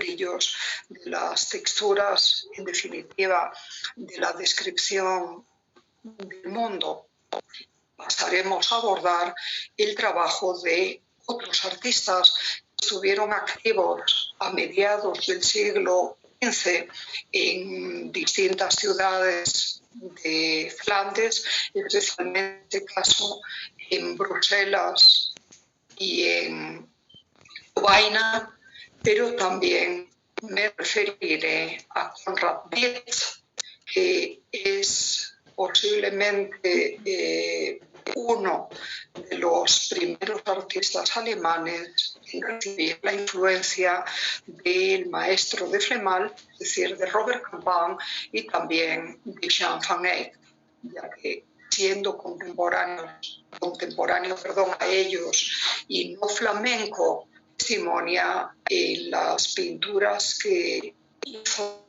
brillos, de las texturas, en definitiva, de la descripción del mundo. Pasaremos a abordar el trabajo de otros artistas que estuvieron activos a mediados del siglo XV en distintas ciudades de Flandes, especialmente en este caso en Bruselas y en Lovaina, pero también me referiré a Conrad Dietz, que es posiblemente uno de los primeros artistas alemanes en recibir la influencia del maestro de Flemal, es decir, de Robert Campin y también de Jean Van Eyck, ya que siendo contemporáneo a ellos y no flamenco, testimonia en las pinturas que hizo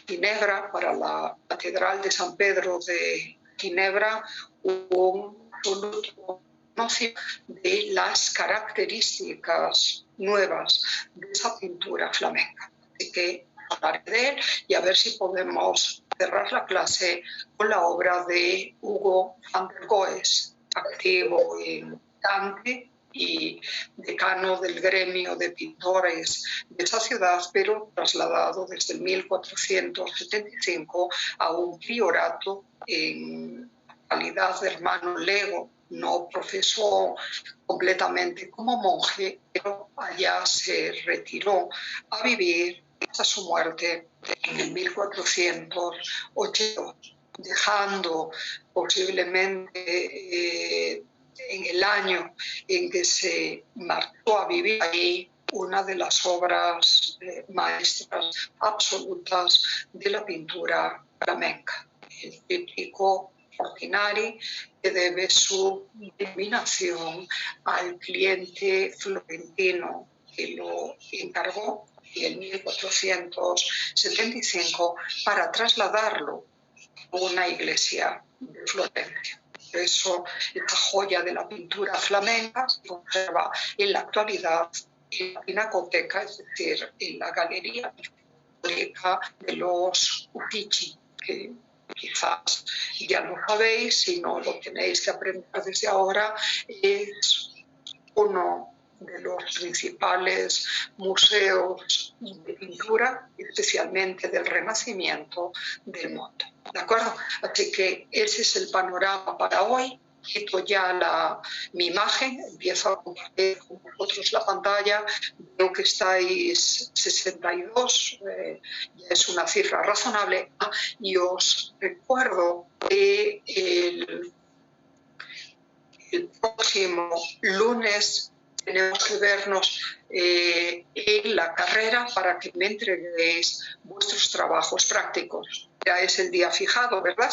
Ginebra para la Catedral de San Pedro de Ginebra, un absoluto conocimiento de las características nuevas de esa pintura flamenca. Así que hablaré de él y a ver si podemos cerrar la clase con la obra de Hugo van der Goes, activo en Dante y decano del gremio de pintores de esa ciudad, pero trasladado desde el 1475 a un priorato en calidad de hermano lego. No profesó completamente como monje, pero allá se retiró a vivir hasta su muerte en el 1480, dejando posiblemente en el año en que se marchó a vivir ahí una de las obras maestras absolutas de la pintura flamenca, el tríptico Portinari, que debe su denominación al cliente florentino que lo encargó en 1475 para trasladarlo a una iglesia de Florencia. Por eso, esta joya de la pintura flamenca se conserva en la actualidad en la Pinacoteca, es decir, en la Galería Histórica de los Uffizi, que quizás ya lo sabéis, si no lo tenéis que aprender desde ahora, es uno de los principales museos de pintura, especialmente del Renacimiento del mundo. ¿De acuerdo? Así que ese es el panorama para hoy. Quito ya mi imagen, empiezo a compartir con vosotros la pantalla. Veo que estáis 62, ya es una cifra razonable. Y os recuerdo que el próximo lunes tenemos que vernos en la carrera para que me entreguéis vuestros trabajos prácticos. Ya es el día fijado, ¿verdad?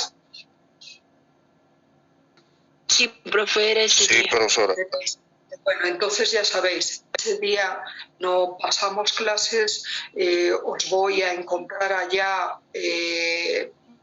Sí, profe, era ese sí, día. profesora. Bueno, entonces ya sabéis, ese día no pasamos clases, os voy a encontrar allá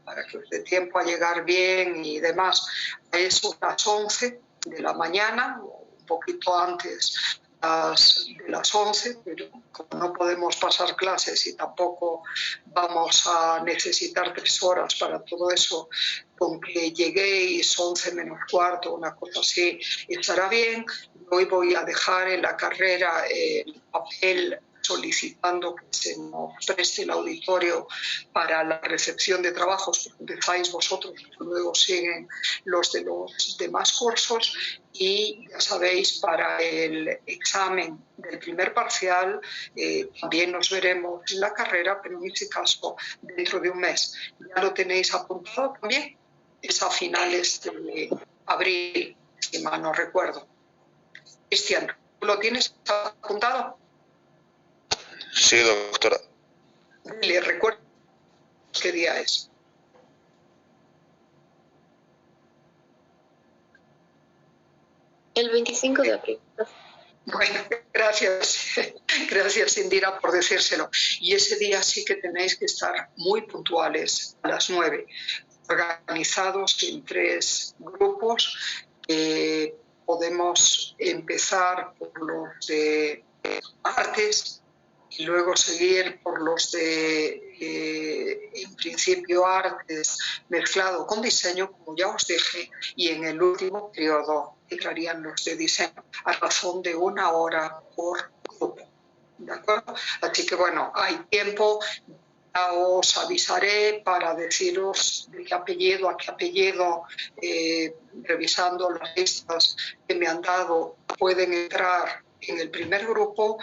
para que os dé tiempo a llegar bien y demás. Es las 11 de la mañana, un poquito antes de las 11, pero como no podemos pasar clases y tampoco vamos a necesitar 3 horas para todo eso, con que lleguéis 11 menos cuarto, una cosa así, estará bien. Hoy voy a dejar en la carrera el papel solicitando que se nos preste el auditorio para la recepción de trabajos, porque empezáis vosotros, luego siguen los de los demás cursos, y ya sabéis, para el examen del primer parcial también nos veremos en la carrera, pero en este caso dentro de un mes. ¿Ya lo tenéis apuntado también? Es a finales de abril, si mal no recuerdo. Cristian, ¿lo tienes apuntado? Sí, doctora. ¿Le recuerdo qué día es? El 25 de abril. Bueno, gracias Indira por decírselo. Y ese día sí que tenéis que estar muy puntuales a las 9, organizados en 3 grupos. Podemos empezar por los de artes, y luego seguir por los de, en principio, artes mezclado con diseño, como ya os dije, y en el último periodo entrarían los de diseño, a razón de 1 hora por grupo. ¿De acuerdo? Así que bueno, hay tiempo. Ya os avisaré para deciros de qué apellido a qué apellido, revisando las listas que me han dado, pueden entrar en el primer grupo,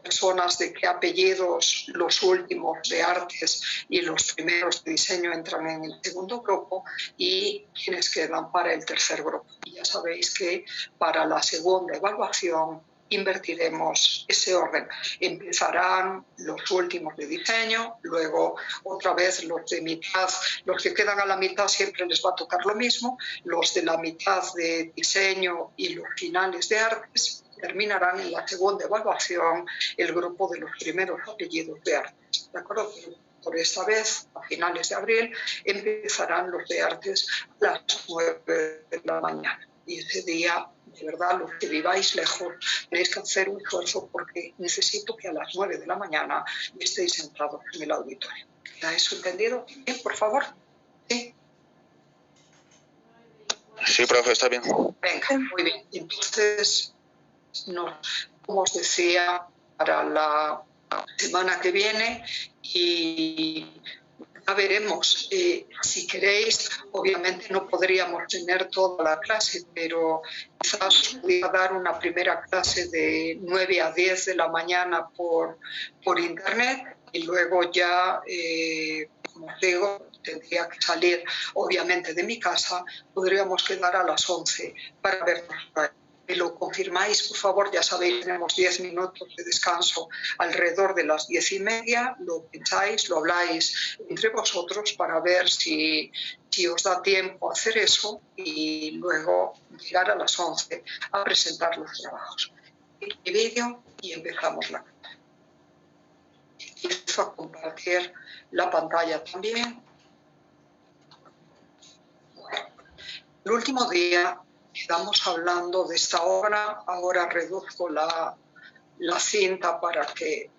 personas de qué apellidos los últimos de artes y los primeros de diseño entran en el segundo grupo, y quienes quedan para el tercer grupo. Y ya sabéis que para la segunda evaluación invertiremos ese orden. Empezarán los últimos de diseño, luego otra vez los de mitad, los que quedan a la mitad siempre les va a tocar lo mismo, los de la mitad de diseño y los finales de artes. Terminarán en la segunda evaluación el grupo de los primeros apellidos de artes. ¿De acuerdo? Por esta vez, a finales de abril, empezarán los de artes a las 9 de la mañana. Y ese día, de verdad, los que viváis lejos, tenéis que hacer un esfuerzo, porque necesito que a las 9 de la mañana estéis sentados en el auditorio. ¿Ya eso entendido? Bien, por favor. Sí. Sí, profe, está bien. Venga, muy bien. Entonces, como os decía, para la semana que viene, y ya veremos. Si queréis, obviamente no podríamos tener toda la clase, pero quizás os podría dar una primera clase de 9 a 10 de la mañana por internet, y luego ya, como os digo, tendría que salir obviamente de mi casa, podríamos quedar a las 11 para vernos. ¿Me lo confirmáis, por favor? Ya sabéis, tenemos 10 minutos de descanso alrededor de las 10:30. Lo pensáis, lo habláis entre vosotros para ver si os da tiempo a hacer eso, y luego llegar a las 11 a presentar los trabajos. El vídeo y empezamos la clase. Empiezo a compartir la pantalla también. Bueno, el último día estamos hablando de esta obra. Ahora reduzco la cinta para que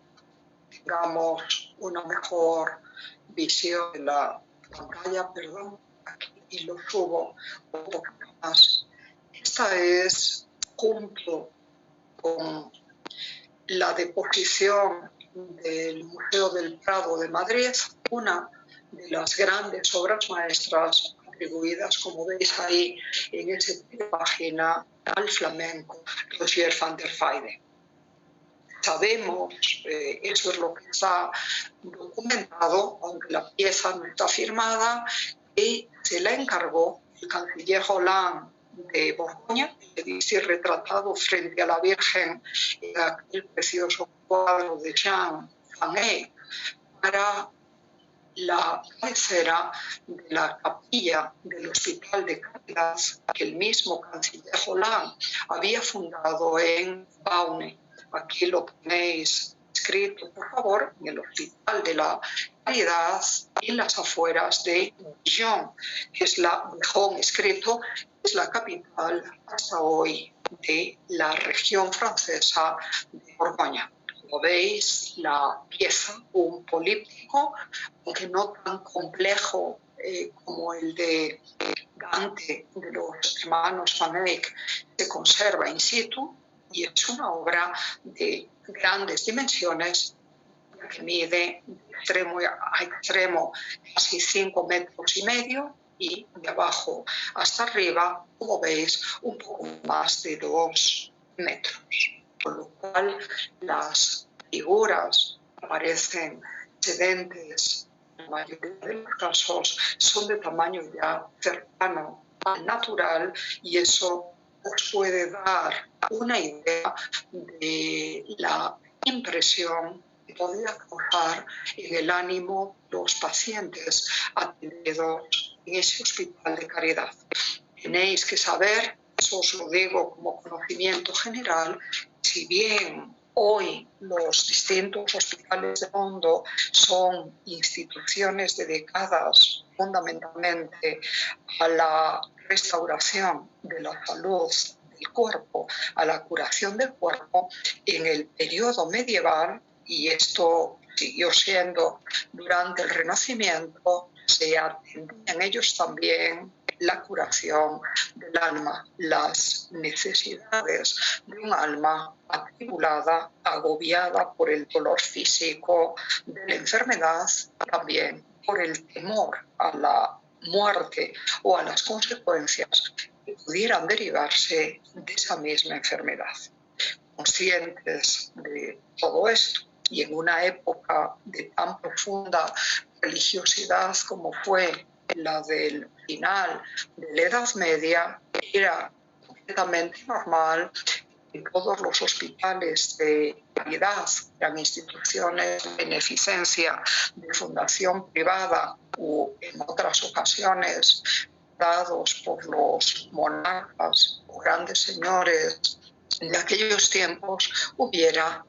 tengamos una mejor visión de la pantalla, perdón, aquí, y lo subo un poco más. Esta es, junto con la deposición del Museo del Prado de Madrid, una de las grandes obras maestras atribuidas, como veis ahí en esa página, al flamenco Rogier van der Weyden. Sabemos, eso es lo que está documentado, aunque la pieza no está firmada, que se la encargó el canciller Hollande de Borgoña, que dice retratado frente a la Virgen en aquel precioso cuadro de Jean Van Eyck, para la cabecera de la capilla del Hospital de Caridad que el mismo canciller Hollande había fundado en Beaune. Aquí lo tenéis escrito, por favor, en el Hospital de la Caridad, en las afueras de Dijon, que es Dijon escrito, es la capital hasta hoy de la región francesa de Borgoña. Como veis, la pieza, un políptico, aunque no tan complejo como el de Dante, de los hermanos Van Eyck, se conserva in situ, y es una obra de grandes dimensiones, que mide de extremo a extremo casi 5,5 metros, y de abajo hasta arriba, como veis, un poco más de 2 metros. Con lo cual las figuras aparecen excedentes, en la mayoría de los casos son de tamaño ya cercano al natural, y eso os puede dar una idea de la impresión que podría causar en el ánimo de los pacientes atendidos en ese hospital de caridad. Tenéis que saber, eso os lo digo como conocimiento general, si bien hoy los distintos hospitales del mundo son instituciones dedicadas fundamentalmente a la restauración de la salud del cuerpo, a la curación del cuerpo, en el periodo medieval y esto siguió siendo durante el Renacimiento, se atendía en ellos también la curación del alma, las necesidades de un alma atribulada, agobiada por el dolor físico de la enfermedad, también por el temor a la muerte o a las consecuencias que pudieran derivarse de esa misma enfermedad. Conscientes de todo esto y en una época de tan profunda religiosidad como fue la del final de la Edad Media, era completamente normal que todos los hospitales de caridad, eran instituciones de beneficencia, de fundación privada o en otras ocasiones dados por los monarcas o grandes señores de aquellos tiempos, hubiera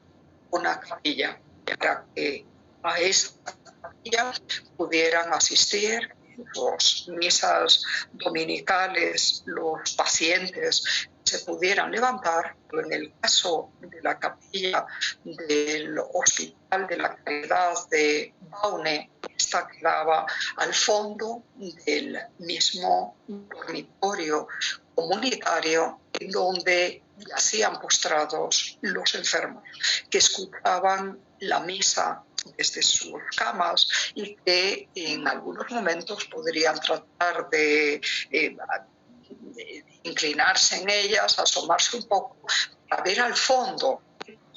una capilla para que a esta capilla pudieran asistir las misas dominicales, los pacientes se pudieran levantar, pero en el caso de la capilla del Hospital de la Caridad de Baune, esta quedaba al fondo del mismo dormitorio comunitario en donde yacían postrados los enfermos, que escuchaban la misa desde sus camas y que en algunos momentos podrían tratar de inclinarse en ellas, asomarse un poco, para ver al fondo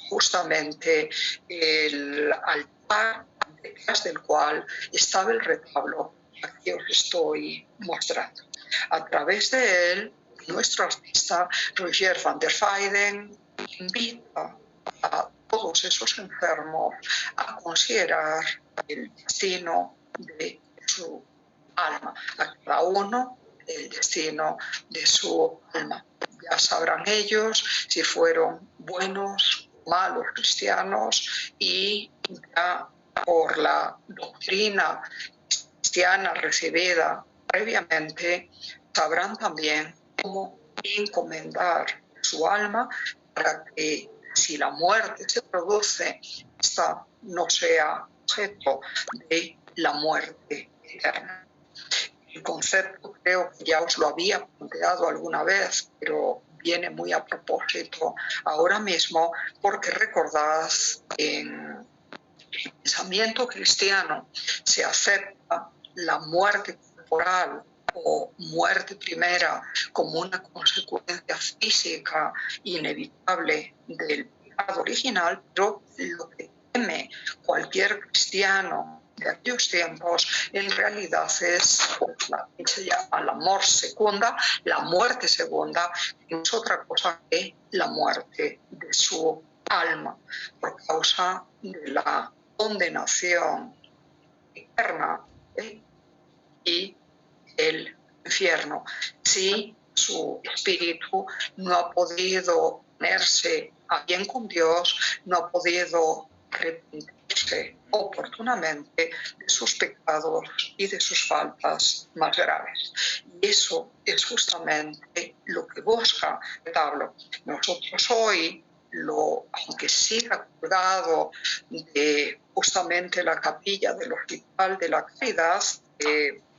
justamente el altar detrás del cual estaba el retablo que os estoy mostrando. A través de él, nuestro artista Rogier van der Weyden invita a todos esos enfermos a considerar el destino de su alma, a cada uno el destino de su alma. Ya sabrán ellos si fueron buenos o malos cristianos, y ya por la doctrina cristiana recibida previamente sabrán también cómo encomendar su alma para que, si la muerte se produce, esta no sea objeto de la muerte eterna. El concepto creo que ya os lo había planteado alguna vez, pero viene muy a propósito ahora mismo, porque recordad, en el pensamiento cristiano se acepta la muerte corporal o muerte primera como una consecuencia física inevitable del pecado original, pero lo que teme cualquier cristiano de aquellos tiempos en realidad es la que se llama la mort secunda, la muerte segunda, que no es otra cosa que la muerte de su alma por causa de la condenación eterna y el infierno, si su espíritu no ha podido ponerse a bien con Dios, no ha podido arrepentirse oportunamente de sus pecados y de sus faltas más graves. Y eso es justamente lo que busca el retablo. Nosotros hoy, aunque siga colgado de justamente la capilla del Hospital de la Caridad,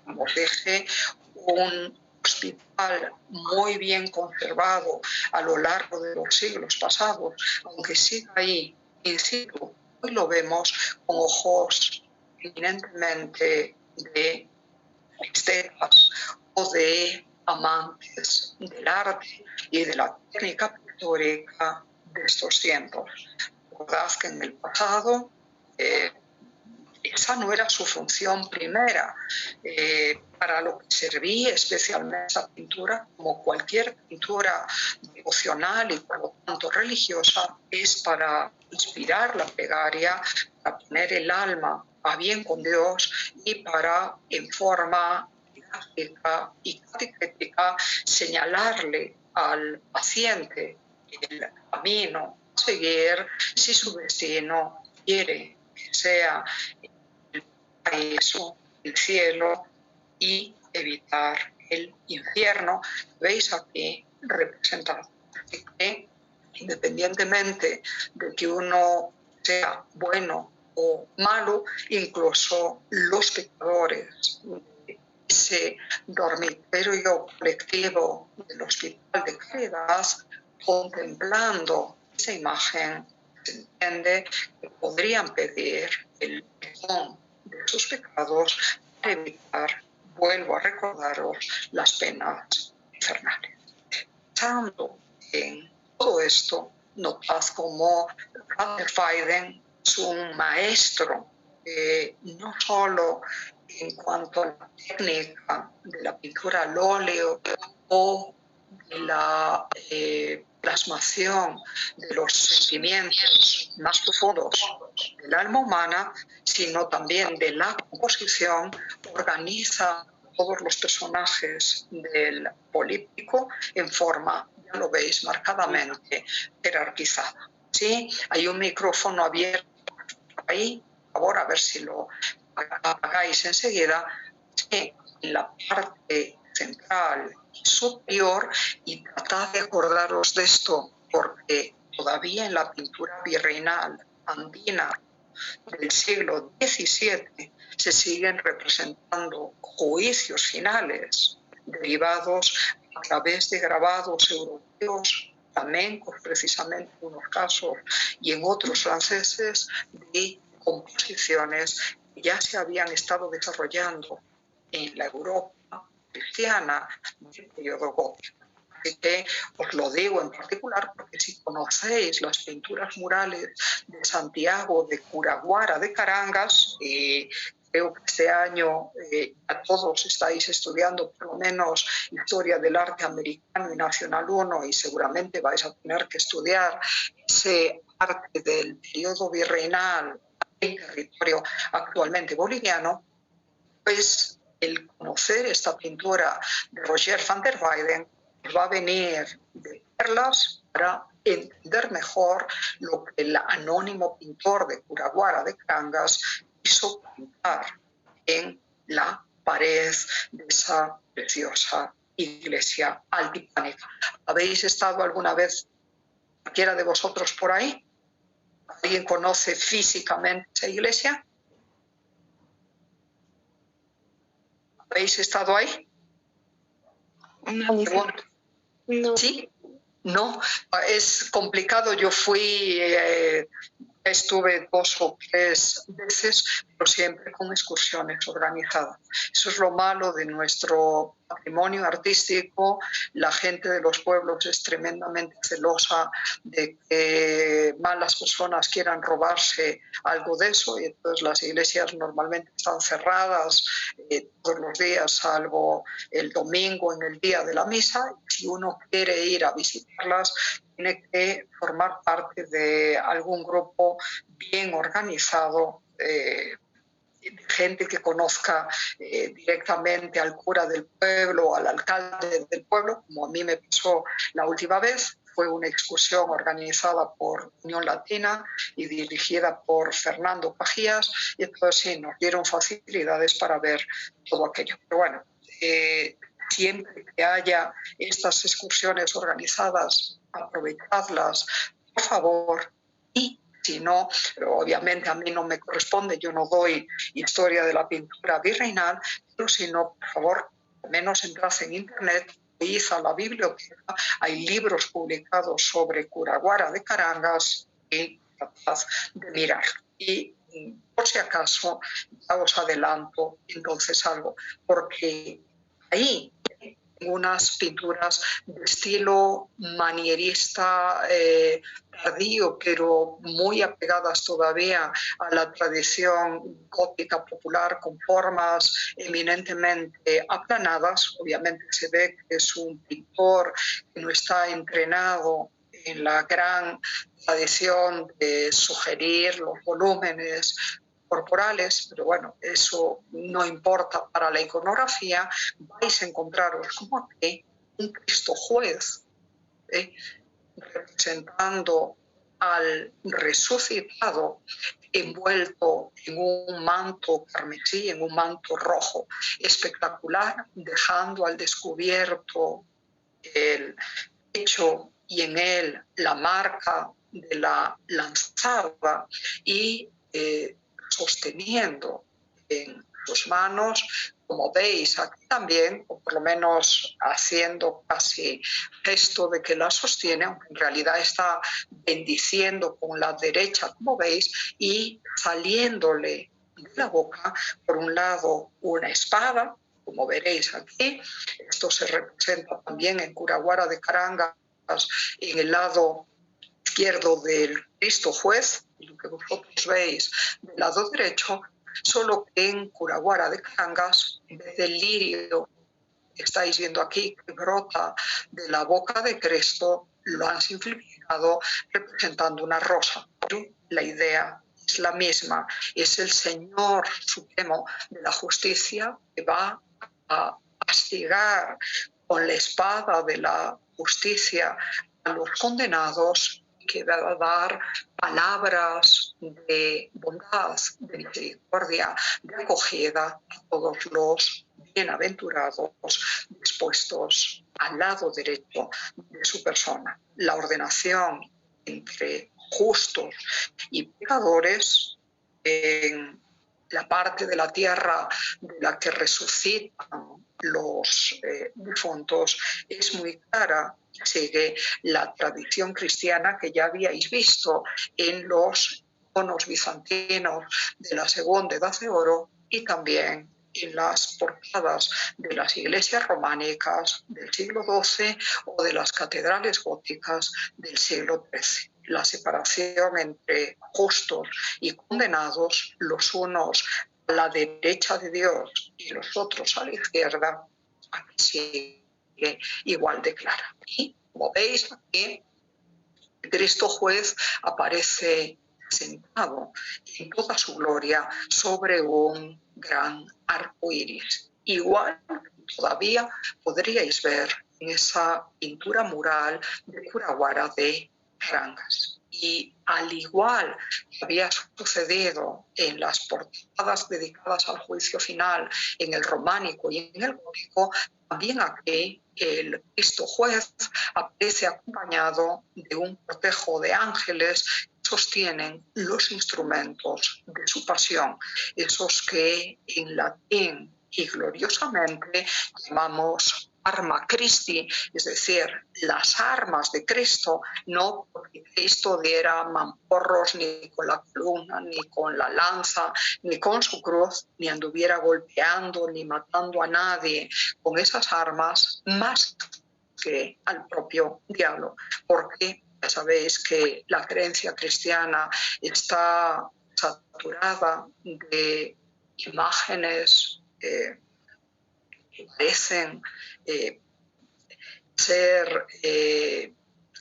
como dije, un hospital muy bien conservado a lo largo de los siglos pasados, aunque siga ahí in situ, hoy lo vemos con ojos eminentemente de estetas o de amantes del arte y de la técnica pictórica de estos tiempos. Recordad que en el pasado esa no era su función primera. Para lo que servía especialmente esa pintura, como cualquier pintura devocional y por lo tanto religiosa, es para inspirar la plegaria, para poner el alma a bien con Dios y para, en forma didáctica y catequética, señalarle al paciente el camino a seguir si su destino quiere que sea el paraíso, el cielo, y evitar el infierno. Veis aquí representado. Así que, independientemente de que uno sea bueno o malo, incluso los pecadores. Ese dormitorio colectivo del Hospital de Caridad, contemplando esa imagen, se entiende que podrían pedir el perdón de sus pecados para evitar, vuelvo a recordaros, las penas infernales. Pensando en todo esto, notad cómo Van der Weyden es un maestro, no solo en cuanto a la técnica de la pintura al óleo o de la plasmación de los sentimientos más profundos del alma humana, sino también de la composición, organiza todos los personajes del políptico en forma, ya lo veis, marcadamente jerarquizada. ¿Sí? Hay un micrófono abierto ahí, por favor, a ver si lo apagáis enseguida, en la parte central y superior, y tratad de acordaros de esto, porque todavía en la pintura virreinal andina del siglo XVII se siguen representando juicios finales derivados a través de grabados europeos, flamencos precisamente en unos casos y en otros franceses, de composiciones que ya se habían estado desarrollando en la Europa cristiana del periodo gótico. Así que os lo digo en particular porque si conocéis las pinturas murales de Santiago de Curaguara de Carangas, creo que este año a todos estáis estudiando por lo menos Historia del Arte Americano y Nacional 1 y seguramente vais a tener que estudiar ese arte del periodo virreinal en territorio actualmente boliviano, pues el conocer esta pintura de Roger van der Weyden va a venir de perlas para entender mejor lo que el anónimo pintor de Curaguara de Carangas quiso pintar en la pared de esa preciosa iglesia altipánica. ¿Habéis estado alguna vez, cualquiera de vosotros, por ahí? ¿Alguien conoce físicamente esa iglesia? ¿Habéis estado ahí? No. ¿Sí? No, es complicado. Yo fui, estuve 2 o 3 veces, pero siempre con excursiones organizadas. Eso es lo malo de nuestro patrimonio artístico. La gente de los pueblos es tremendamente celosa de que malas personas quieran robarse algo de eso, y entonces las iglesias normalmente están cerradas todos los días, salvo el domingo en el día de la misa. Si uno quiere ir a visitarlas, tiene que formar parte de algún grupo bien organizado, de gente que conozca directamente al cura del pueblo, al alcalde del pueblo, como a mí me pasó la última vez. Fue una excursión organizada por Unión Latina y dirigida por Fernando Cajías, y entonces sí, nos dieron facilidades para ver todo aquello. Pero bueno, siempre que haya estas excursiones organizadas, aprovechadlas, por favor. Y si no, obviamente a mí no me corresponde, yo no doy historia de la pintura virreinal, pero si no, por favor, al menos entrad en internet, id a la biblioteca, hay libros publicados sobre Curaguara de Carangas y tratad de mirar. Y por si acaso, ya os adelanto entonces algo, porque ahí unas pinturas de estilo manierista tardío, pero muy apegadas todavía a la tradición gótica popular, con formas eminentemente aplanadas. Obviamente se ve que es un pintor que no está entrenado en la gran tradición de sugerir los volúmenes corporales, pero bueno, eso no importa para la iconografía. Vais a encontraros como que un Cristo juez, representando al resucitado envuelto en un manto carmesí, en un manto rojo, espectacular, dejando al descubierto el pecho y en él la marca de la lanzada y sosteniendo en sus manos, como veis aquí también, o por lo menos haciendo casi gesto de que la sostiene, aunque en realidad está bendiciendo con la derecha, como veis, y saliéndole de la boca, por un lado, una espada, como veréis aquí. Esto se representa también en Curaguara de Carangas, en el lado izquierdo del Cristo Juez, lo que vosotros veis del lado derecho, solo que en Curaguara de Carangas, en vez del lirio que estáis viendo aquí, que brota de la boca de Cristo, lo han simplificado representando una rosa. Pero la idea es la misma, es el Señor Supremo de la Justicia que va a castigar con la espada de la justicia a los condenados, que va a dar palabras de bondad, de misericordia, de acogida a todos los bienaventurados dispuestos al lado derecho de su persona. La ordenación entre justos y pecadores en la parte de la tierra de la que resucitan los difuntos es muy clara. Sigue la tradición cristiana que ya habíais visto en los iconos bizantinos de la Segunda Edad de Oro y también en las portadas de las iglesias románicas del siglo XII o de las catedrales góticas del siglo XIII. La separación entre justos y condenados, los unos a la derecha de Dios y los otros a la izquierda, aquí sigue igual de clara. Y como veis aquí, Cristo Juez aparece sentado en toda su gloria sobre un gran arco iris. Igual todavía podríais ver en esa pintura mural de Curaguara de Carangas. Y al igual que había sucedido en las portadas dedicadas al juicio final en el románico y en el gótico, también aquí el Cristo Juez aparece acompañado de un cortejo de ángeles que sostienen los instrumentos de su pasión, esos que en latín y gloriosamente llamamos arma Christi, es decir, las armas de Cristo, no porque Cristo diera mamporros ni con la columna, ni con la lanza, ni con su cruz, ni anduviera golpeando, ni matando a nadie con esas armas, más que al propio diablo, porque ya sabéis que la creencia cristiana está saturada de imágenes que parecen ser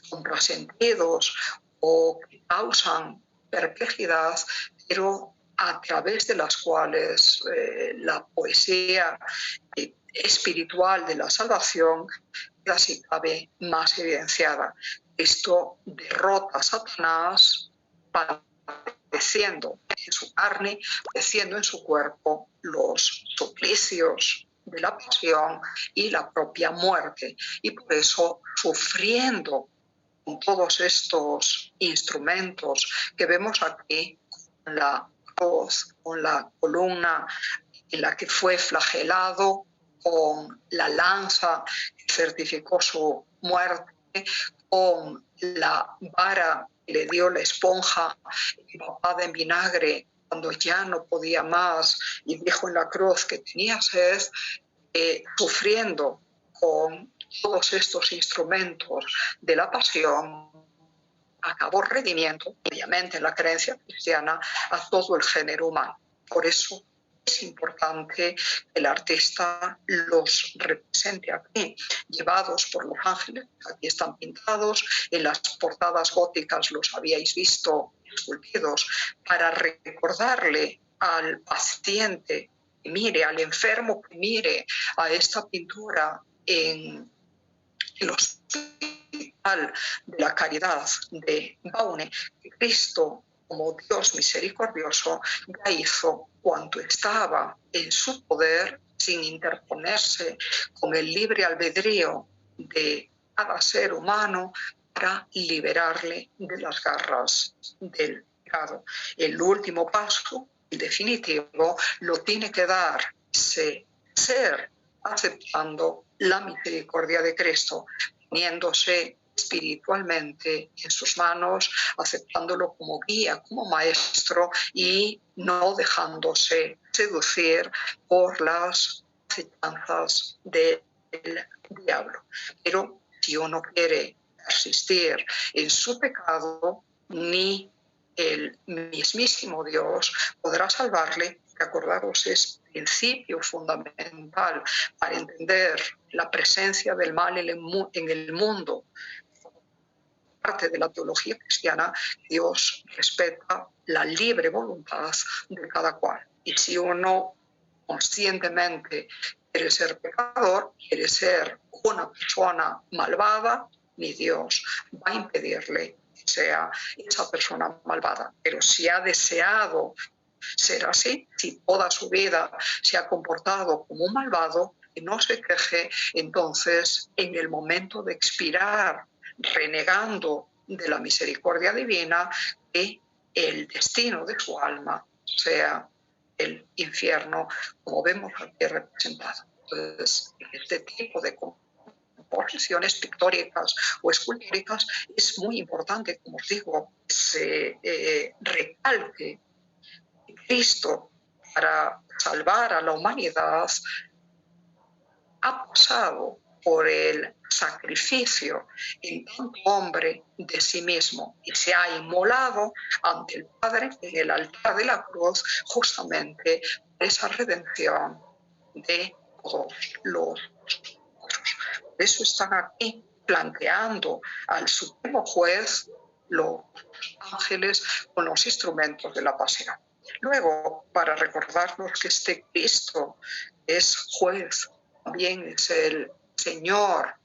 contrasentidos o que causan perplejidad, pero a través de las cuales la poesía espiritual de la salvación queda, si cabe, más evidenciada. Esto derrota a Satanás padeciendo en su carne, padeciendo en su cuerpo los suplicios de la pasión y la propia muerte, y por eso sufriendo con todos estos instrumentos que vemos aquí, con la cruz, con la columna en la que fue flagelado, con la lanza que certificó su muerte, con la vara que le dio la esponja empapada en vinagre cuando ya no podía más y dijo en la cruz que tenía sed, sufriendo con todos estos instrumentos de la pasión, acabó redimiendo, obviamente en la creencia cristiana, a todo el género humano. Por eso es importante que el artista los represente aquí, llevados por los ángeles. Aquí están pintados, en las portadas góticas los habíais visto esculpidos, para recordarle al paciente que mire, al enfermo que mire a esta pintura en el Hospital de la Caridad de Beaune, que Cristo, como Dios misericordioso, ya hizo cuanto estaba en su poder sin interponerse con el libre albedrío de cada ser humano para liberarle de las garras del pecado. El último paso, el definitivo, lo tiene que dar ese ser aceptando la misericordia de Cristo, poniéndose espiritualmente en sus manos, aceptándolo como guía, como maestro y no dejándose seducir por las acechanzas del diablo. Pero si uno quiere persistir en su pecado, ni el mismísimo Dios podrá salvarle. Acordaros, es principio fundamental para entender la presencia del mal en el mundo. Parte de la teología cristiana, Dios respeta la libre voluntad de cada cual. Y si uno conscientemente quiere ser pecador, quiere ser una persona malvada, ni Dios va a impedirle que sea esa persona malvada. Pero si ha deseado ser así, si toda su vida se ha comportado como un malvado, que no se queje, entonces en el momento de expirar renegando de la misericordia divina, que el destino de su alma sea el infierno, como vemos aquí representado. Entonces, este tipo de composiciones pictóricas o escultóricas es muy importante, como os digo, se recalque que Cristo, para salvar a la humanidad, ha pasado por el sacrificio en tanto hombre de sí mismo y se ha inmolado ante el Padre en el altar de la cruz, justamente por esa redención de todos los otros. Por eso están aquí planteando al Supremo Juez los ángeles con los instrumentos de la pasión. Luego, para recordarnos que este Cristo es juez, también es el Señor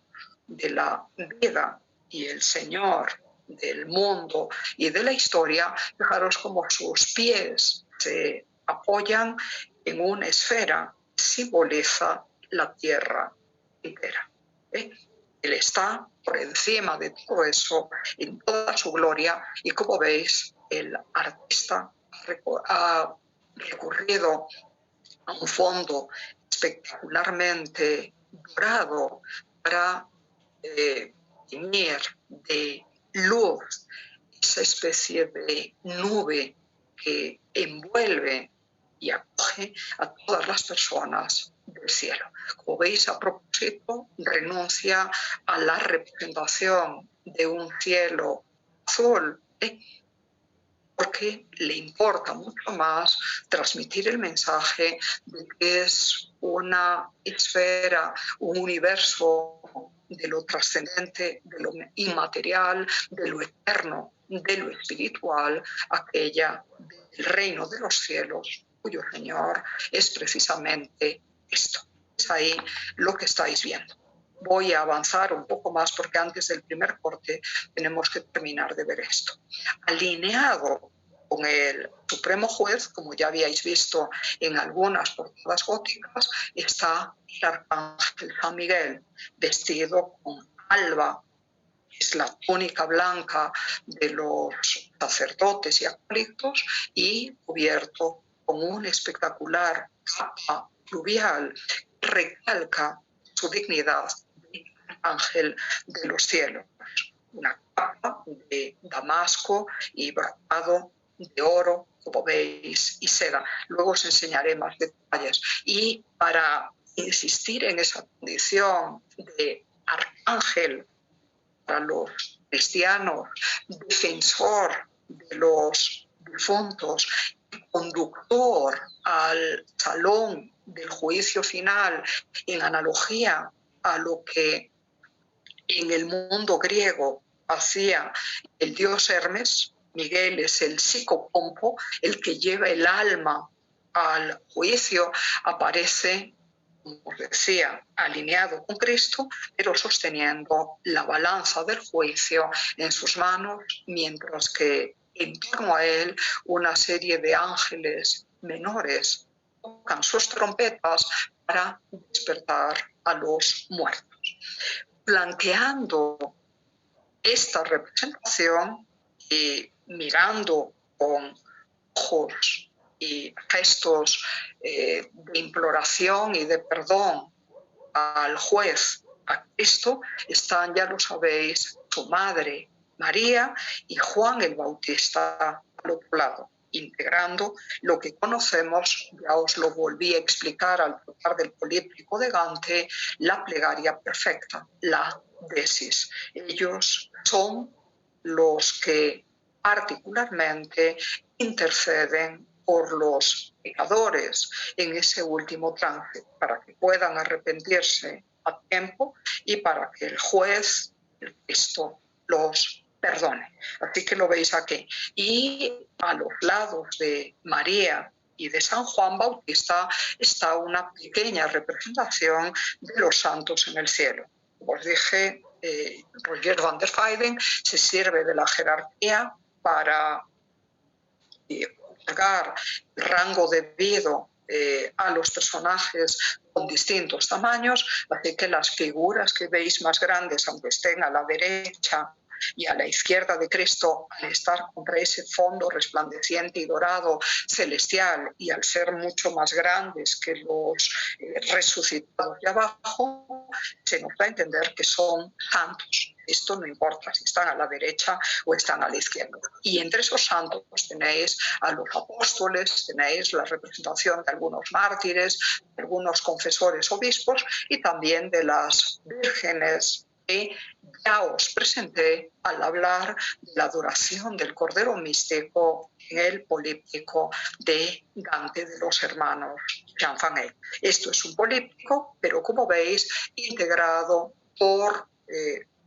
de la vida y el Señor del mundo y de la historia, fijaros cómo sus pies se apoyan en una esfera que simboliza la tierra entera. Él está por encima de todo eso, en toda su gloria, y como veis, el artista ha recurrido a un fondo espectacularmente dorado para teñir de luz esa especie de nube que envuelve y acoge a todas las personas del cielo. Como veis, a propósito, renuncia a la representación de un cielo azul, porque le importa mucho más transmitir el mensaje de que es una esfera, un universo de lo trascendente, de lo inmaterial, de lo eterno, de lo espiritual, aquella del reino de los cielos, cuyo Señor es precisamente esto. Es ahí lo que estáis viendo. Voy a avanzar un poco más porque antes del primer corte tenemos que terminar de ver esto. Alineado con el Supremo Juez, como ya habíais visto en algunas portadas góticas, está el arcángel San Miguel, vestido con alba, que es la túnica blanca de los sacerdotes y acólitos, y cubierto con un espectacular capa pluvial que recalca su dignidad de ángel de los cielos. Una capa de damasco y bordado de oro, como veis, y seda. Luego os enseñaré más detalles. Y para insistir en esa condición de arcángel para los cristianos, defensor de los difuntos, conductor al salón del juicio final, en analogía a lo que en el mundo griego hacía el dios Hermes. Miguel es el psicopompo, el que lleva el alma al juicio, aparece, como os decía, alineado con Cristo, pero sosteniendo la balanza del juicio en sus manos, mientras que en torno a él una serie de ángeles menores tocan sus trompetas para despertar a los muertos. Planteando esta representación y mirando con ojos y gestos de imploración y de perdón al juez, a Cristo, están, ya lo sabéis, su madre María y Juan el Bautista al otro lado, integrando lo que conocemos, ya os lo volví a explicar al tratar del políptico de Gante, la plegaria perfecta, la desis. Ellos son los que particularmente interceden por los pecadores en ese último trance, para que puedan arrepentirse a tiempo y para que el juez, el Cristo, los perdone. Así que lo veis aquí. Y a los lados de María y de San Juan Bautista está una pequeña representación de los santos en el cielo. Como os dije, Roger van der Weyden se sirve de la jerarquía para otorgar el rango debido a los personajes con distintos tamaños, así que las figuras que veis más grandes, aunque estén a la derecha y a la izquierda de Cristo, al estar contra ese fondo resplandeciente y dorado celestial y al ser mucho más grandes que los resucitados de abajo, se nos da a entender que son santos. Esto no importa si están a la derecha o están a la izquierda. Y entre esos santos tenéis a los apóstoles, tenéis la representación de algunos mártires, de algunos confesores obispos y también de las vírgenes que ya os presenté al hablar de la adoración del Cordero Místico en el políptico de Gante de los hermanos Jean Fanet. Esto es un políptico, pero como veis, integrado por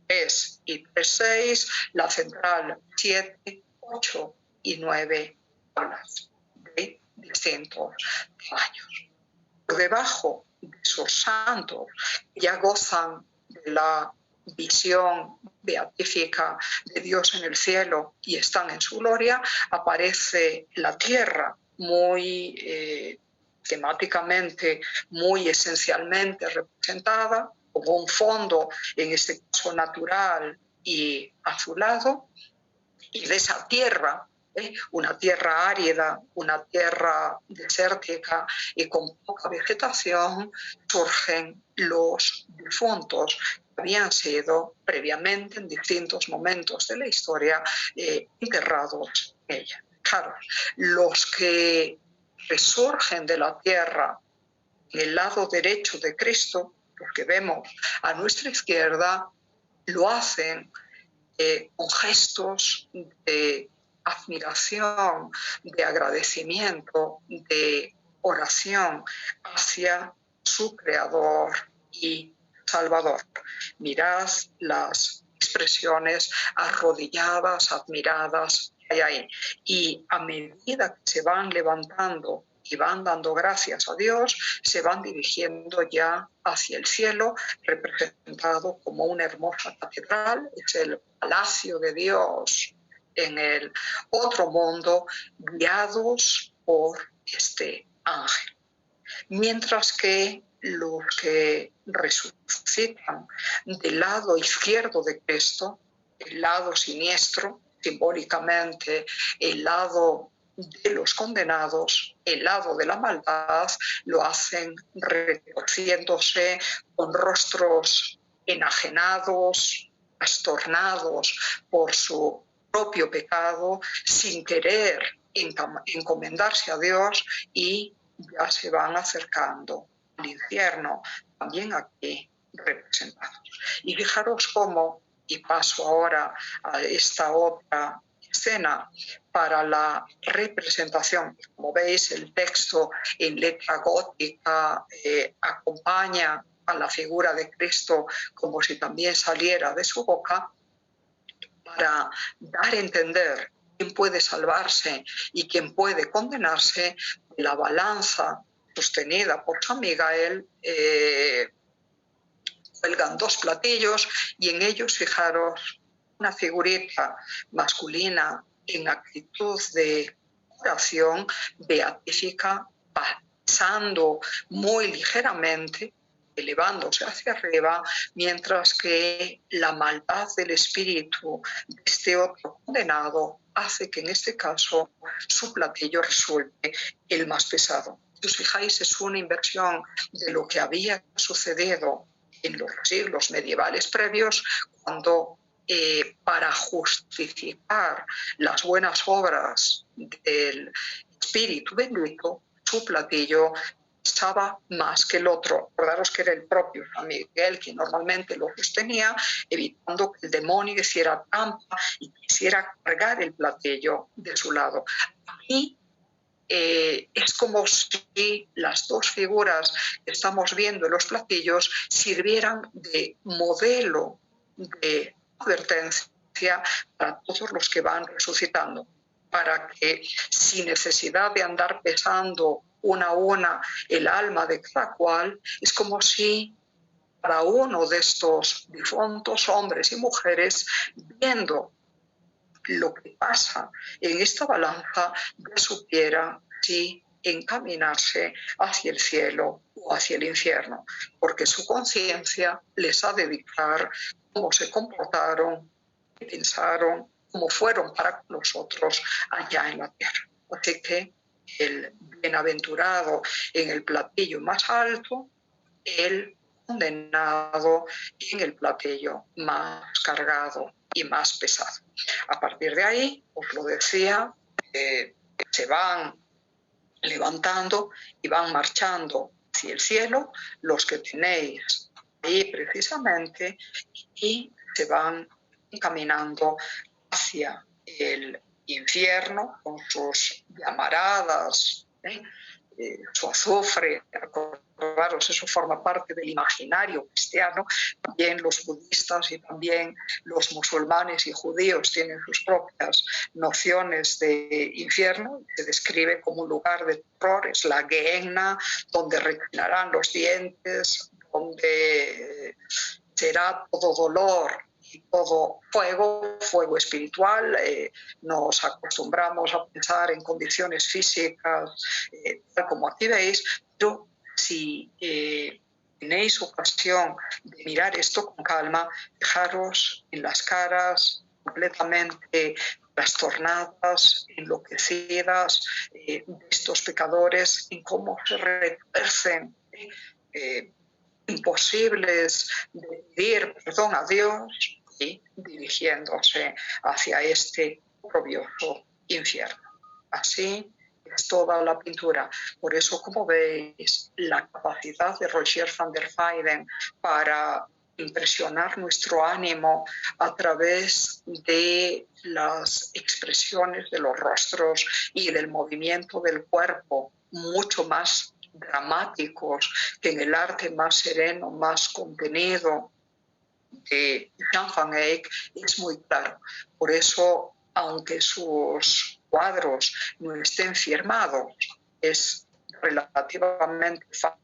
3 y 3/6, la central 7, 8 y 9 tablas de distintos tamaños. Por debajo de esos santos que ya gozan de la visión beatífica de Dios en el cielo y están en su gloria, aparece la tierra muy temáticamente, muy esencialmente representada como un fondo, en este caso natural y azulado, y de esa tierra, una tierra árida, una tierra desértica y con poca vegetación, surgen los difuntos que habían sido previamente en distintos momentos de la historia enterrados en ella. Claro, los que resurgen de la tierra en el lado derecho de Cristo, los que vemos a nuestra izquierda, lo hacen con gestos de admiración, de agradecimiento, de oración hacia su Creador y Salvador. Mirad las expresiones arrodilladas, admiradas que hay ahí. Y a medida que se van levantando y van dando gracias a Dios, se van dirigiendo ya hacia el cielo, representado como una hermosa catedral, es el palacio de Dios en el otro mundo, guiados por este ángel. Mientras que los que resucitan del lado izquierdo de Cristo, el lado siniestro, simbólicamente el lado de los condenados, el lado de la maldad, lo hacen retorciéndose con rostros enajenados, trastornados por su propio pecado, sin querer encomendarse a Dios, y ya se van acercando al infierno, también aquí representados. Y fijaros cómo, y paso ahora a esta otra escena para la representación. Como veis, el texto en letra gótica acompaña a la figura de Cristo como si también saliera de su boca, para dar a entender quién puede salvarse y quién puede condenarse. La balanza sostenida por San Miguel cuelgan 2 platillos y en ellos, fijaros, una figurita masculina en actitud de oración beatífica, pasando muy ligeramente elevándose hacia arriba, mientras que la maldad del espíritu de este otro condenado hace que en este caso su platillo resulte el más pesado. Si os fijáis, es una inversión de lo que había sucedido en los siglos medievales previos, cuando para justificar las buenas obras del espíritu bendito, su platillo pesaba más que el otro. Acordaros que era el propio San Miguel quien normalmente lo sostenía, evitando que el demonio hiciera trampa y quisiera cargar el platillo de su lado. Aquí es como si las dos figuras que estamos viendo en los platillos sirvieran de modelo de advertencia para todos los que van resucitando, para que sin necesidad de andar pesando una a una el alma de cada cual, es como si cada uno de estos difuntos hombres y mujeres, viendo lo que pasa en esta balanza, ya supiera si encaminarse hacia el cielo o hacia el infierno, porque su conciencia les ha de dictar cómo se comportaron, qué pensaron, cómo fueron para nosotros allá en la tierra. Así que el bienaventurado en el platillo más alto, el condenado en el platillo más cargado y más pesado. A partir de ahí, os lo decía, se van levantando y van marchando hacia el cielo los que tenéis ahí precisamente, y se van encaminando hacia el infierno con sus llamaradas, su azufre. Acordaros, eso forma parte del imaginario cristiano. También los budistas y también los musulmanes y judíos tienen sus propias nociones de infierno. Se describe como un lugar de terror, es la Gehenna, donde reclinarán los dientes, donde será todo dolor y todo fuego, fuego espiritual. Nos acostumbramos a pensar en condiciones físicas, tal como aquí veis, pero si tenéis ocasión de mirar esto con calma, fijaros en las caras completamente trastornadas, enloquecidas de estos pecadores, en cómo se retuercen, imposibles de pedir perdón a Dios y dirigiéndose hacia este oprobioso infierno. Así es toda la pintura. Por eso, como veis, la capacidad de Rogier van der Weyden para impresionar nuestro ánimo a través de las expresiones de los rostros y del movimiento del cuerpo, mucho más dramáticos que en el arte más sereno, más contenido de Jan van Eyck, es muy claro. Por eso, aunque sus cuadros no estén firmados, es relativamente fácil.